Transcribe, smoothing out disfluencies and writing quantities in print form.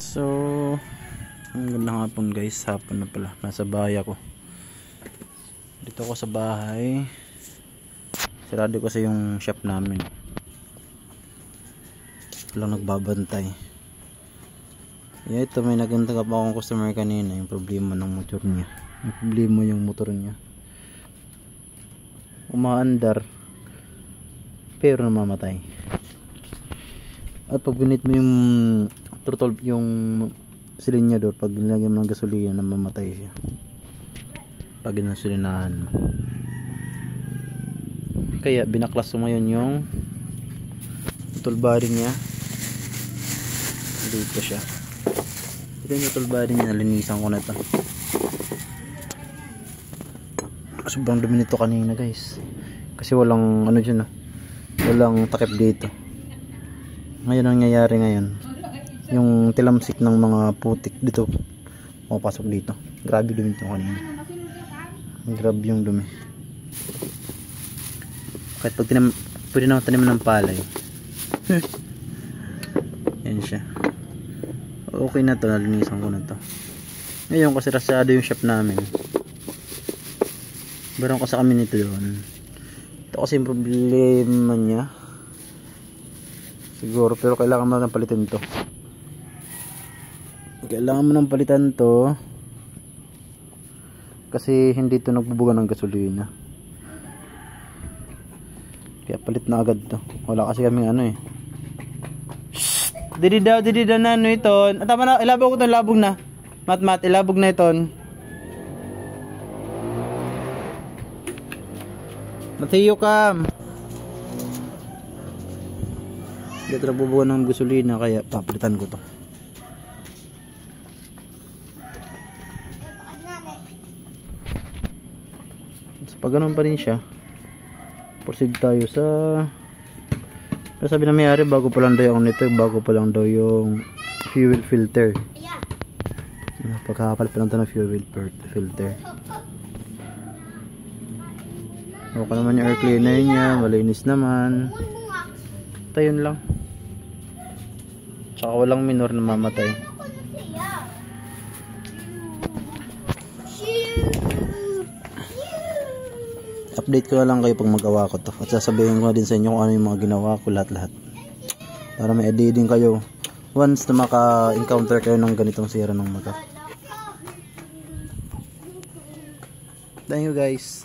So, ang gandang hapon guys. Hapon na pala. Nasa bahay ako. Dito ako sa bahay. Sarado kasi yung shop namin. Walang nagbabantay. Ito may nagantag pa akong customer kanina. Yung problema ng motor niya. Yung problema yung motor niya. Umaandar. Pero namamatay. At pag binit mo yung throttle, yung silinyador, pag nilagyan mo ng gasolina, namamatay siya pag inasulinahan mo. Kaya binaklas ko ngayon yung throttle body niya. Dito siya. Ito yung throttle body niya. Nalinisan ko na ito. Sobrang dumi nito kanina guys, kasi walang ano dyan, walang takip dito. Ngayon ang nangyayari ngayon, yung tilamsik ng mga putik dito pumapasok dito. Grabe dumi ito kanina. Grabe yung dumi. Kahit pag pwede na tanim ng palay. Yan siya. Okay na to, nalinisan ko na to. Ngayon kasi rasado yung shop namin. Meron ko sa kami nito doon. Ito kasi yung problema niya siguro, pero kailangan mo nang palitan to. Kailangan mo nang palitan to kasi hindi ito nagbubuga ng gasolina. Kaya palit na agad to. Wala kasi kaming ano eh. Didi daw na ano ito. Tama na, ilabog ko to, labog na. Mat, ilabog na ito. Matiyo ka. Hindi ito nabubuga ng gasolina, kaya papalitan ko to. So, pag ganun pa rin siya, proceed tayo sa sabi na may-ari, bago pa lang daw yung nito, bago pa lang daw yung fuel filter. Pagkakapalit pa lang ito ng fuel filter. Okay naman yung air cleaner niya, malinis naman. Tayon lang. Tsaka walang minor na mamatay. Update ko na lang kayo pag magawa ko to. At sasabihin ko na din sa inyo kung ano yung mga ginawa ko, lahat-lahat. Para may idea din kayo once na maka-encounter kayo ng ganitong sira ng motor. Thank you guys.